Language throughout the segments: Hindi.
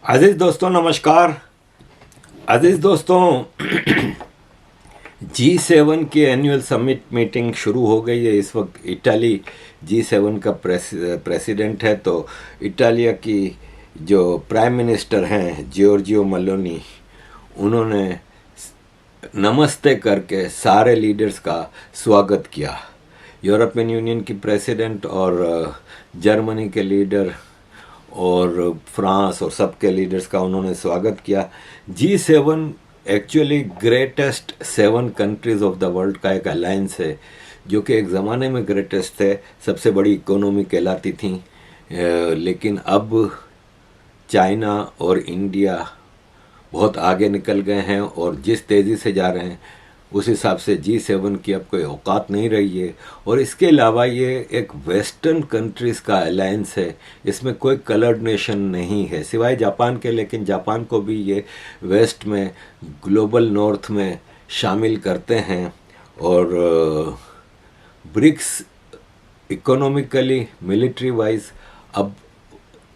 अजीज़ दोस्तों नमस्कार। अजीज़ दोस्तों G7 की एनुअल समिट मीटिंग शुरू हो गई है। इस वक्त इटाली G7 का प्रेसिडेंट है। तो इटालिया की जो प्राइम मिनिस्टर हैं जियोर्जियो मेलोनी, उन्होंने नमस्ते करके सारे लीडर्स का स्वागत किया। यूरोपियन यूनियन की प्रेसिडेंट और जर्मनी के लीडर और फ्रांस और सबके लीडर्स का उन्होंने स्वागत किया। G7 actually greatest 7 countries of the world का एक अलायंस है, जो कि एक ज़माने में ग्रेटेस्ट थे, सबसे बड़ी इकोनॉमी कहलाती थी। लेकिन अब चाइना और इंडिया बहुत आगे निकल गए हैं और जिस तेज़ी से जा रहे हैं उस हिसाब से G7 की अब कोई औकात नहीं रही है। और इसके अलावा ये एक वेस्टर्न कंट्रीज़ का अलायंस है, इसमें कोई कलर्ड नेशन नहीं है सिवाय जापान के। लेकिन जापान को भी ये वेस्ट में, ग्लोबल नॉर्थ में शामिल करते हैं। और ब्रिक्स इकोनॉमिकली, मिलिट्री वाइज अब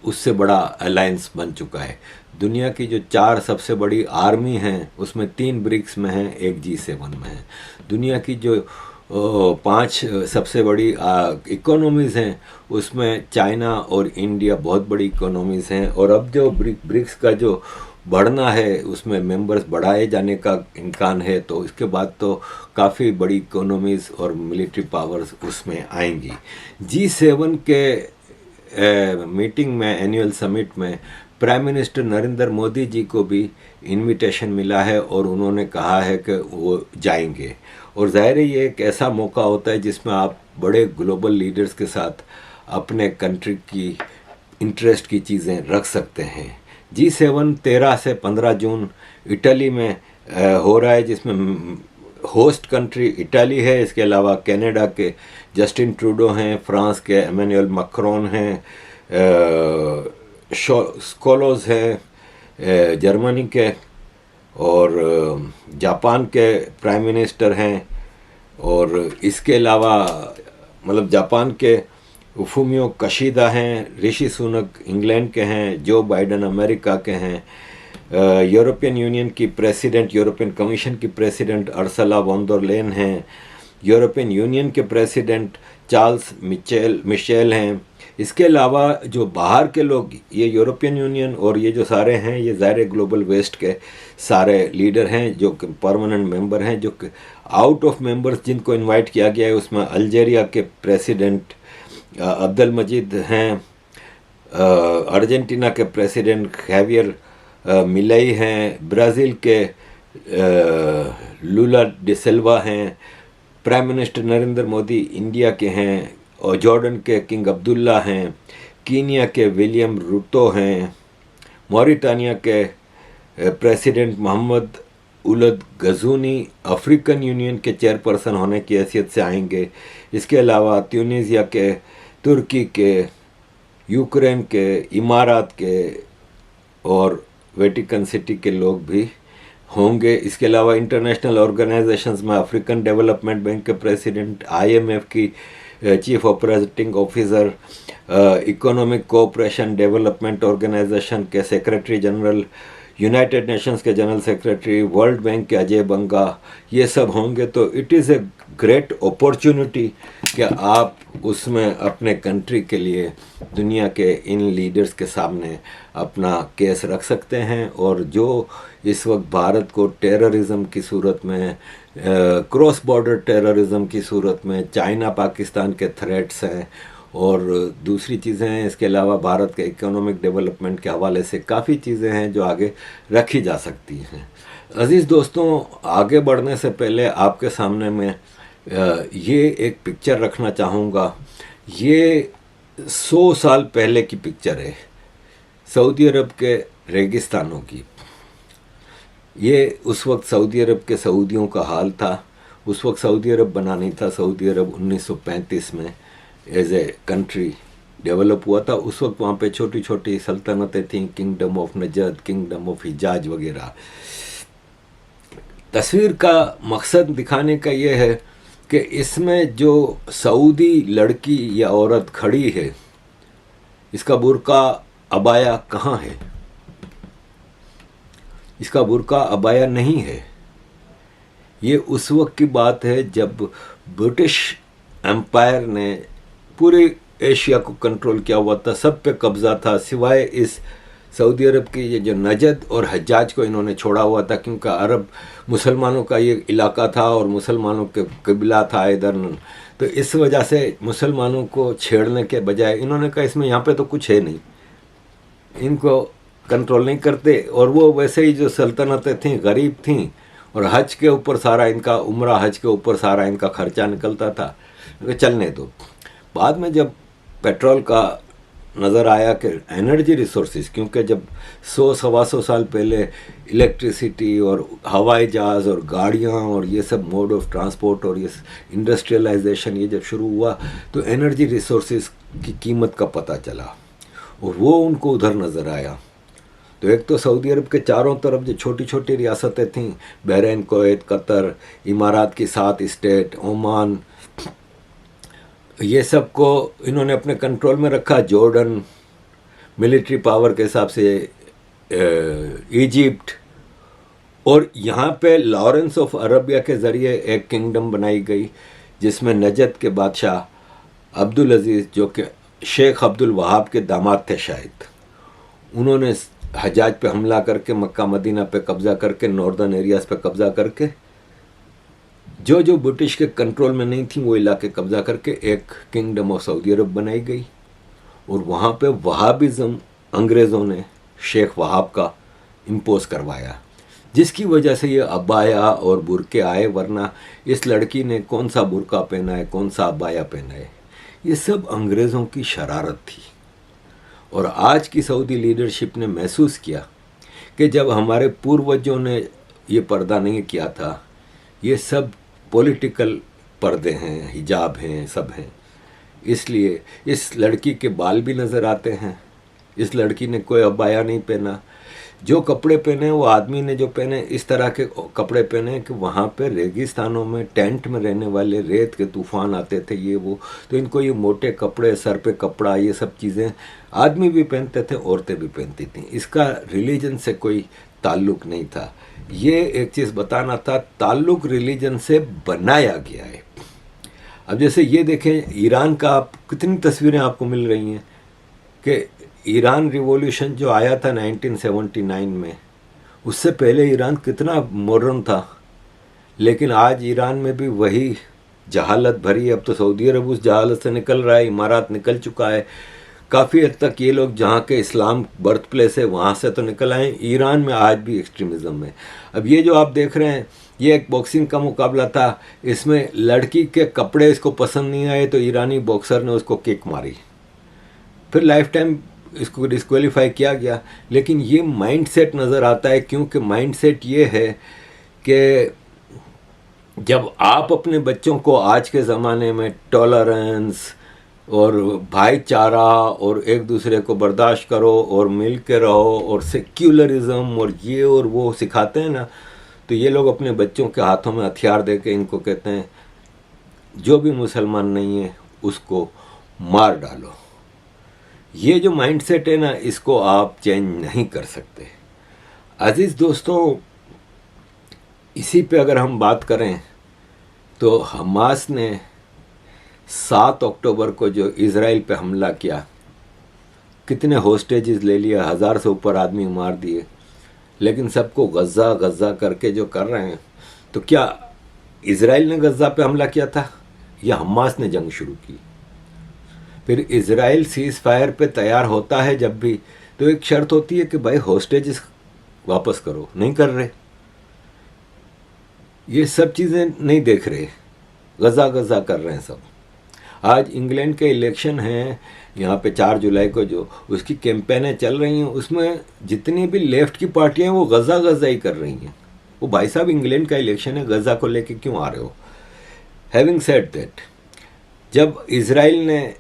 उससे बड़ा अलायंस बन चुका है। दुनिया की जो 4 सबसे बड़ी आर्मी हैं उसमें 3 ब्रिक्स में हैं, एक G7 में है। दुनिया की जो 5 सबसे बड़ी इकोनॉमीज़ हैं उसमें चाइना और इंडिया बहुत बड़ी इकोनॉमीज़ हैं। और अब जो ब्रिक्स का जो बढ़ना है उसमें मेंबर्स बढ़ाए जाने का इम्कान है। तो इसके बाद तो काफ़ी बड़ी इकोनॉमीज़ और मिलिट्री पावर्स उसमें आएंगी। G7 के मीटिंग में, एनुअल समिट में, प्राइम मिनिस्टर नरेंद्र मोदी जी को भी इनविटेशन मिला है और उन्होंने कहा है कि वो जाएंगे। और ज़ाहिर है ये एक ऐसा मौका होता है जिसमें आप बड़े ग्लोबल लीडर्स के साथ अपने कंट्री की इंटरेस्ट की चीज़ें रख सकते हैं। G7 13 से 15 जून इटली में हो रहा है, जिसमें होस्ट कंट्री इटली है। इसके अलावा कनाडा के जस्टिन ट्रूडो हैं, फ्रांस के एमेनुअल मैक्रोन हैं, स्कोलोज हैं जर्मनी के, और जापान के प्राइम मिनिस्टर हैं। और इसके अलावा मतलब जापान के फुमियो किशिदा हैं, ऋषि सुनक इंग्लैंड के हैं, जो बाइडन अमेरिका के हैं, यूरोपियन यूनियन की प्रेसिडेंट, यूरोपियन कमीशन की प्रेसिडेंट अर्सला वॉन डर लेyen हैं, यूरोपियन यूनियन के प्रेसिडेंट चार्ल्स मिशेल हैं। इसके अलावा जो बाहर के लोग, ये यूरोपियन यूनियन और ये जो सारे हैं, ये ज़ाहिर ग्लोबल वेस्ट के सारे लीडर हैं जो परमानेंट मेंबर हैं। जो आउट ऑफ मेंबर्स जिनको इनवाइट किया गया है उसमें अल्जेरिया के प्रेसिडेंट अब्दुल मजीद हैं, अर्जेंटीना के प्रेसिडेंट खैवियर मिलई हैं, ब्राज़ील के लूला डी सिल्वा हैं, prime minister Narendra Modi India के हैं, और जॉर्डन के किंग अब्दुल्ला हैं, कीनिया के विलियम रूतो हैं, मॉरिटानिया के प्रेसिडेंट मोहम्मद उलद गजूनी अफ्रीकन यूनियन के चेयरपर्सन होने की हैसियत से आएंगे। इसके अलावा ट्यूनीसिया के, तुर्की के, यूक्रेन के, इमारात के और वेटिकन सिटी के लोग भी होंगे। इसके अलावा इंटरनेशनल ऑर्गेनाइजेशंस में अफ्रीकन डेवलपमेंट बैंक के प्रेसिडेंट, IMF की chief operating officer, economic cooperation development organisation के सेक्रेटरी जनरल, यूनाइटेड नेशंस के जनरल सेक्रेटरी, वर्ल्ड बैंक के अजय बंगा, ये सब होंगे। तो it is a great opportunity कि आप उसमें अपने कंट्री के लिए दुनिया के इन लीडर्स के सामने अपना केस रख सकते हैं। और जो इस वक्त भारत को टेररिज्म की सूरत में, क्रॉस बॉर्डर टेररिज्म की सूरत में चाइना पाकिस्तान के थ्रेट्स हैं और दूसरी चीज़ें हैं, इसके अलावा भारत के इकोनॉमिक डेवलपमेंट के हवाले से काफ़ी चीज़ें हैं जो आगे रखी जा सकती हैं। अज़ीज़ दोस्तों, आगे बढ़ने से पहले आपके सामने मैं ये एक पिक्चर रखना चाहूँगा। ये 100 साल पहले की पिक्चर है, सऊदी अरब के रेगिस्तानों की। ये उस वक्त सऊदी अरब के सऊदियों का हाल था। उस वक्त सऊदी अरब बना नहीं था। सऊदी अरब 1935 में एज ए कंट्री डेवलप हुआ था। उस वक्त वहाँ पे छोटी छोटी सल्तनतें थीं, kingdom of Najd, kingdom of Hejaz वगैरह। तस्वीर का मकसद दिखाने का ये है कि इसमें जो सऊदी लड़की या औरत खड़ी है, इसका बुर्का, अबाया कहाँ है? इसका बुर्का अबाया नहीं है। ये उस वक्त की बात है जब ब्रिटिश एम्पायर ने पूरे एशिया को कंट्रोल किया हुआ था, सब पे कब्जा था, सिवाय इस सऊदी अरब की ये जो नजद और हज्जाज को इन्होंने छोड़ा हुआ था, क्योंकि अरब मुसलमानों का ये इलाका था और मुसलमानों के कबीला था इधर। तो इस वजह से मुसलमानों को छेड़ने के बजाय इन्होंने कहा इसमें यहाँ पे तो कुछ है नहीं, इनको कंट्रोल नहीं करते। और वो वैसे ही जो सल्तनतें थीं गरीब थीं और हज के ऊपर सारा इनका उम्रा, हज के ऊपर सारा इनका खर्चा निकलता था, चलने दो। बाद में जब पेट्रोल का नज़र आया कि एनर्जी रिसोर्सेज, क्योंकि जब 100-125 साल पहले इलेक्ट्रिसिटी और हवाई जहाज़ और गाड़ियाँ और ये सब मोड ऑफ ट्रांसपोर्ट और ये इंडस्ट्रियलाइजेशन ये जब शुरू हुआ तो एनर्जी रिसोर्सेज की कीमत का पता चला और वो उनको उधर नज़र आया। तो एक तो सऊदी अरब के चारों तरफ जो छोटी छोटी रियासतें थीं, बहरीन, कुवैत, कतर, इमारात की 7 स्टेट, ओमान, ये सब को इन्होंने अपने कंट्रोल में रखा। जॉर्डन मिलिट्री पावर के हिसाब से, इजिप्ट, और यहाँ पे लॉरेंस ऑफ अरबिया के ज़रिए एक किंगडम बनाई गई जिसमें नजद के बादशाह अब्दुल अजीज़, जो कि शेख अब्दुल वहाब के दामाद थे शायद, उन्होंने हजाज पे हमला करके मक्का मदीना पे कब्ज़ा करके नॉर्दर्न एरियाज़ पे कब्ज़ा करके जो ब्रिटिश के कंट्रोल में नहीं थी वो इलाके कब्ज़ा करके एक किंगडम ऑफ सऊदी अरब बनाई गई। और वहाँ पे वहाबिज़म अंग्रेज़ों ने शेख वहाब का इम्पोज करवाया, जिसकी वजह से ये अबाया और बुरके आए। वरना इस लड़की ने कौन सा बुरका पहना है, कौन सा अबाया पहना है, ये सब अंग्रेज़ों की शरारत थी। और आज की सऊदी लीडरशिप ने महसूस किया कि जब हमारे पूर्वजों ने ये पर्दा नहीं किया था, ये सब पॉलिटिकल पर्दे हैं, हिजाब हैं, सब हैं, इसलिए इस लड़की के बाल भी नज़र आते हैं। इस लड़की ने कोई अबाया नहीं पहना, जो कपड़े पहने वो आदमी ने जो पहने इस तरह के कपड़े पहने कि वहाँ पे रेगिस्तानों में टेंट में रहने वाले रेत के तूफान आते थे ये वो, तो इनको ये मोटे कपड़े, सर पे कपड़ा, ये सब चीज़ें आदमी भी पहनते थे, औरतें भी पहनती थीं। इसका रिलीजन से कोई ताल्लुक़ नहीं था। ये एक चीज़ बताना था, ताल्लुक़ रिलीजन से बनाया गया है। अब जैसे ये देखें ईरान का, आप कितनी तस्वीरें आपको मिल रही हैं कि ईरान रिवॉल्यूशन जो आया था 1979 में, उससे पहले ईरान कितना मॉडर्न था, लेकिन आज ईरान में भी वही जहालत भरी है। अब तो सऊदी अरब उस जहालत से निकल रहा है, इमारात निकल चुका है, काफ़ी हद तक ये लोग जहाँ के इस्लाम बर्थ प्लेस है वहाँ से तो निकल आए। ईरान में आज भी एक्सट्रीमिज़म है। अब ये जो आप देख रहे हैं, ये एक बॉक्सिंग का मुकाबला था, इसमें लड़की के कपड़े इसको पसंद नहीं आए तो ईरानी बॉक्सर ने उसको किक मारी, फिर लाइफ टाइम इसको डिस्क्वालीफाई किया गया। लेकिन ये माइंडसेट नज़र आता है, क्योंकि माइंडसेट ये है कि जब आप अपने बच्चों को आज के ज़माने में टॉलरेंस और भाईचारा और एक दूसरे को बर्दाश्त करो और मिल के रहो और सेक्युलरिज्म और ये और वो सिखाते हैं ना, तो ये लोग अपने बच्चों के हाथों में हथियार दे के इनको कहते हैं जो भी मुसलमान नहीं है उसको मार डालो। ये जो माइंडसेट है ना, इसको आप चेंज नहीं कर सकते। अजीज़ दोस्तों, इसी पे अगर हम बात करें तो हमास ने 7 अक्टूबर को जो इज़राइल पे हमला किया, कितने होस्टेजेस ले लिया, 1000 से ऊपर आदमी मार दिए, लेकिन सबको गज़ा गज़ा करके जो कर रहे हैं, तो क्या इज़राइल ने गज़ा पे हमला किया था या हमास ने जंग शुरू की? फिर इज़राइल सीज़ फायर पे तैयार होता है जब भी, तो एक शर्त होती है कि भाई होस्टेजेस वापस करो, नहीं कर रहे। ये सब चीज़ें नहीं देख रहे, गज़ा गज़ा कर रहे हैं सब। आज इंग्लैंड के इलेक्शन हैं यहाँ पे 4 जुलाई को, जो उसकी कैंपेनें चल रही हैं, उसमें जितनी भी लेफ्ट की पार्टियां हैं वो गज़ा गज़ा ही कर रही हैं। वो भाई साहब इंग्लैंड का इलेक्शन है, गज़ा को लेके क्यों आ रहे हो? हैविंग सेड दैट, जब इज़राइल ने,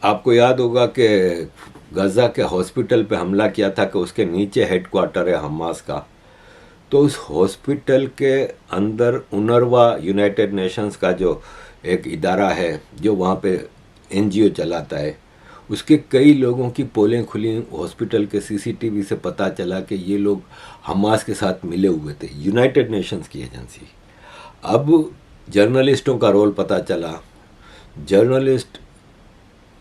आपको याद होगा कि गज़ा के हॉस्पिटल पे हमला किया था कि उसके नीचे हेडक्वार्टर है हमास का, तो उस हॉस्पिटल के अंदर उनरवा, यूनाइटेड नेशंस का जो एक इदारा है जो वहाँ पे NGO चलाता है, उसके कई लोगों की पोलें खुली, हॉस्पिटल के सीसीटीवी से पता चला कि ये लोग हमास के साथ मिले हुए थे, यूनाइटेड नेशंस की एजेंसी। अब जर्नलिस्टों का रोल पता चला। जर्नलिस्ट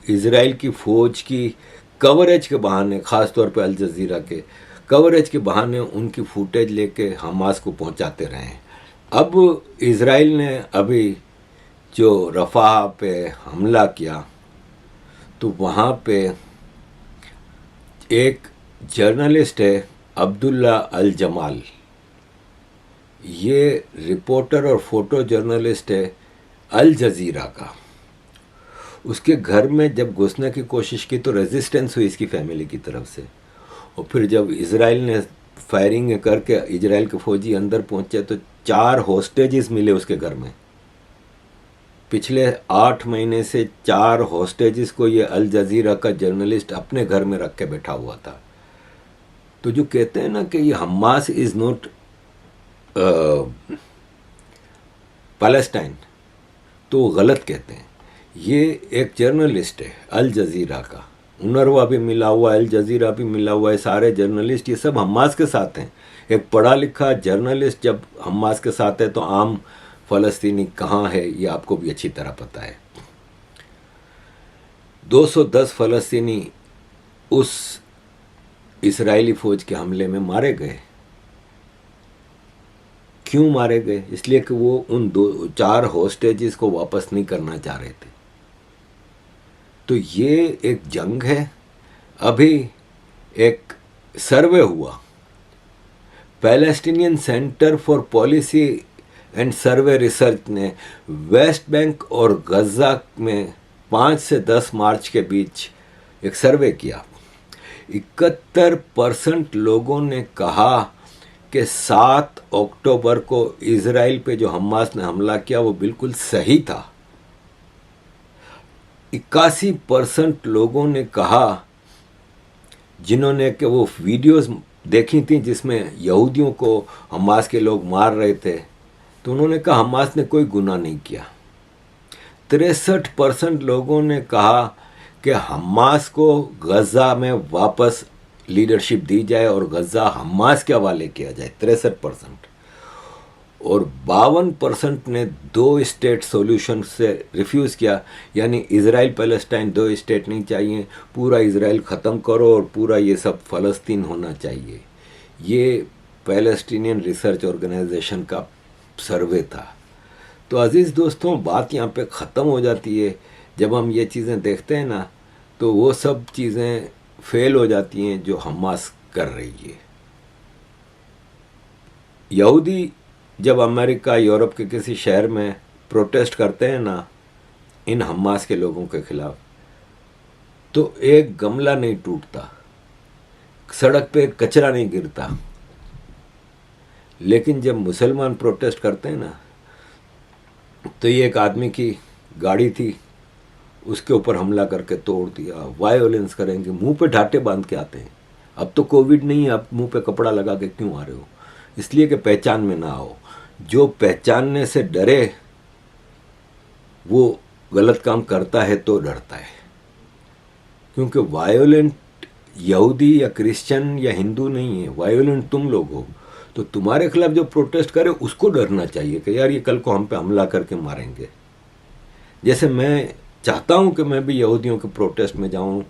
इजराइल की फ़ौज की कवरेज के बहाने, ख़ास तौर पे अल जज़ीरा के कवरेज के बहाने उनकी फुटेज लेके हमास को पहुंचाते रहे। अब इजराइल ने अभी जो रफ़ा पे हमला किया तो वहाँ पे एक जर्नलिस्ट है अब्दुल्ला अल जमाल, ये रिपोर्टर और फोटो जर्नलिस्ट है अल जज़ीरा का। उसके घर में जब घुसने की कोशिश की तो रेजिस्टेंस हुई इसकी फैमिली की तरफ से, और फिर जब इजराइल ने फायरिंग करके इजराइल के फौजी अंदर पहुंचे तो 4 हॉस्टेजेस मिले उसके घर में। पिछले 8 महीने से 4 हॉस्टेजेस को ये अल जज़ीरा का जर्नलिस्ट अपने घर में रख के बैठा हुआ था। तो जो कहते हैं ना कि ये हमास इज़ नॉट पैलेस्टाइन, तो वो गलत कहते हैं। ये एक जर्नलिस्ट है अल जज़ीरा का, उनरवा भी मिला हुआ है, अल जज़ीरा भी मिला हुआ है, सारे जर्नलिस्ट ये सब हमास के साथ हैं। एक पढ़ा लिखा जर्नलिस्ट जब हमास के साथ है तो आम फ़लस्तीनी कहाँ है ये आपको भी अच्छी तरह पता है। 210 फ़लस्तीनी उस इजरायली फ़ौज के हमले में मारे गए। क्यों मारे गए? इसलिए कि वो उन 4 हॉस्टेजेस को वापस नहीं करना चाह रहे थे। तो ये एक जंग है। अभी एक सर्वे हुआ, Palestinian centre for policy and survey research ने वेस्ट बैंक और गज़ा में 5 से 10 मार्च के बीच एक सर्वे किया। 71% लोगों ने कहा कि 7 अक्टूबर को इजराइल पे जो हमास ने हमला किया वो बिल्कुल सही था। 81% लोगों ने कहा, जिन्होंने कि वो वीडियोस देखी थी जिसमें यहूदियों को हमास के लोग मार रहे थे, तो उन्होंने कहा हमास ने कोई गुनाह नहीं किया। 63% लोगों ने कहा कि हमास को गज़ा में वापस लीडरशिप दी जाए और गज़ा हमास के हवाले किया जाए, 63%। और 52% ने 2 स्टेट सॉल्यूशन से रिफ्यूज़ किया, यानी इजराइल पैलेस्टाइन 2 स्टेट नहीं चाहिए, पूरा इजराइल ख़त्म करो और पूरा ये सब फ़लस्तीन होना चाहिए। ये पैलेस्टीनियन रिसर्च ऑर्गेनाइजेशन का सर्वे था। तो अज़ीज़ दोस्तों, बात यहाँ पे ख़त्म हो जाती है। जब हम ये चीज़ें देखते हैं ना तो वो सब चीज़ें फेल हो जाती हैं जो हमास कर रही है। यहूदी जब अमेरिका यूरोप के किसी शहर में प्रोटेस्ट करते हैं ना इन हमास के लोगों के खिलाफ, तो एक गमला नहीं टूटता, सड़क पे कचरा नहीं गिरता। लेकिन जब मुसलमान प्रोटेस्ट करते हैं ना तो ये एक आदमी की गाड़ी थी, उसके ऊपर हमला करके तोड़ दिया, वायोलेंस करेंगे, मुंह पे ढाटे बांध के आते हैं। अब तो कोविड नहीं है, अब मुंह पे कपड़ा लगा के क्यों आ रहे हो? इसलिए कि पहचान में ना आओ। जो पहचानने से डरे वो गलत काम करता है तो डरता है, क्योंकि वायोलेंट यहूदी या क्रिश्चियन या हिंदू नहीं है, वायोलेंट तुम लोग हो। तो तुम्हारे खिलाफ जो प्रोटेस्ट करे उसको डरना चाहिए कि यार ये कल को हम पे हमला करके मारेंगे। जैसे मैं चाहता हूँ कि मैं भी यहूदियों के प्रोटेस्ट में जाऊँ,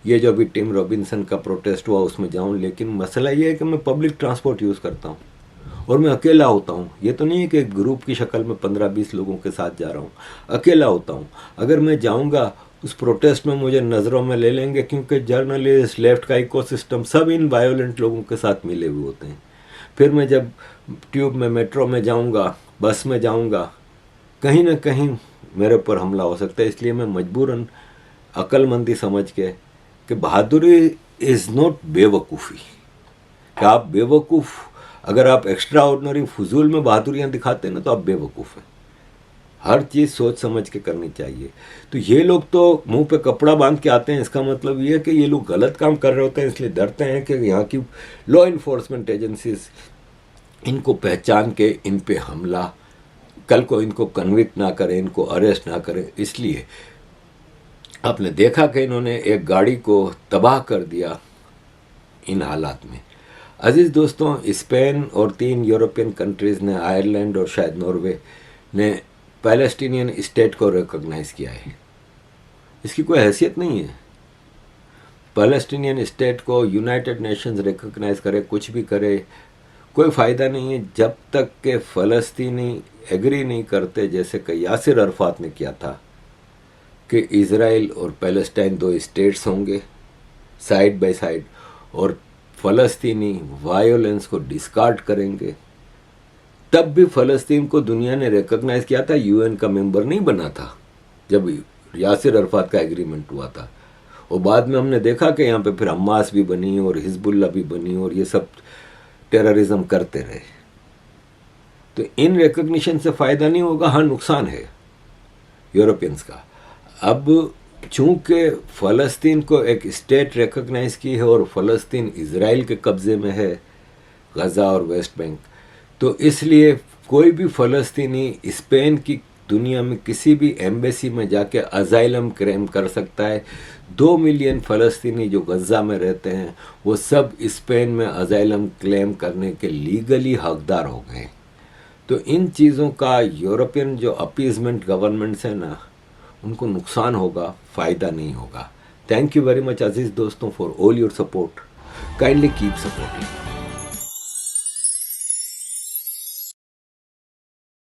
ये जो अभी टिम रॉबिन्सन का प्रोटेस्ट हुआ उसमें जाऊँ, लेकिन मसला ये है कि मैं पब्लिक ट्रांसपोर्ट यूज़ करता हूँ और मैं अकेला होता हूँ। ये तो नहीं है कि ग्रुप की शक्ल में 15-20 लोगों के साथ जा रहा हूँ, अकेला होता हूँ। अगर मैं जाऊँगा उस प्रोटेस्ट में मुझे नज़रों में ले लेंगे, क्योंकि जर्नलिस्ट, लेफ्ट का इकोसिस्टम सब इन वायोलेंट लोगों के साथ मिले हुए होते हैं। फिर मैं जब ट्यूब में, मेट्रो में जाऊँगा, बस में जाऊँगा, कहीं ना कहीं मेरे ऊपर हमला हो सकता है। इसलिए मैं मजबूरन अक्लमंदी समझ के कि बहादुरी इज़ नॉट बेवकूफ़ी, कि आप बेवकूफ़, अगर आप एक्स्ट्रा ऑर्डिनरी फजूल में बहादुरियाँ दिखाते हैं ना तो आप बेवकूफ़ हैं। हर चीज़ सोच समझ के करनी चाहिए। तो ये लोग तो मुंह पे कपड़ा बांध के आते हैं, इसका मतलब ये है कि ये लोग गलत काम कर रहे होते हैं, इसलिए डरते हैं कि यहाँ की लॉ इन्फोर्समेंट एजेंसीज इनको पहचान के इन पे हमला, कल को इनको कन्विक्ट ना करें, इनको अरेस्ट ना करें। इसलिए आपने देखा कि इन्होंने एक गाड़ी को तबाह कर दिया इन हालात में। अजीज़ दोस्तों, स्पेन और 3 यूरोपियन कंट्रीज़ ने, आयरलैंड और शायद नॉर्वे ने पैलेस्टीनियन स्टेट को रिकॉग्नाइज़ किया है। इसकी कोई हैसियत नहीं है। पैलेस्टीनियन स्टेट को यूनाइटेड नेशंस रिकॉग्नाइज़ करे, कुछ भी करे, कोई फ़ायदा नहीं है जब तक के फ़लस्तीनी एग्री नहीं करते, जैसे कि यासिर अरफात ने किया था कि इज़राइल और पैलेस्टाइन 2 स्टेट्स होंगे साइड बाय साइड, और फ़लस्तीनी वायोलेंस को डिस्कार्ड करेंगे। तब भी फ़लस्तीन को दुनिया ने रिकॉग्नाइज़ किया था, यूएन का मेंबर नहीं बना था जब यासिर अरफात का एग्रीमेंट हुआ था। और बाद में हमने देखा कि यहाँ पे फिर हमास भी बनी और हिजबुल्ला भी बनी और ये सब टेररिज्म करते रहे। तो इन रिकॉग्निशन से फ़ायदा नहीं होगा, हाँ नुकसान है यूरोपियंस का। अब चूंकि फ़लस्तीन को एक स्टेट रिकॉग्नाइज़ की है और फ़लस्तीन इज़राइल के कब्ज़े में है, गज़ा और वेस्ट बैंक, तो इसलिए कोई भी फ़लस्तीनी स्पेन की दुनिया में किसी भी एम्बेसी में जाके अजाइलम क्लेम कर सकता है। 2 मिलियन फ़लस्तीनी जो गज़ा में रहते हैं वो सब स्पेन में अजाइलम क्लेम करने के लीगली हकदार हो गए। तो इन चीज़ों का यूरोपियन जो अपीजमेंट गवर्नमेंट्स हैं ना, उनको नुकसान होगा, फ़ायदा नहीं होगा। थैंक यू वेरी मच अजीज़ दोस्तों for all your support. Kindly keep supporting.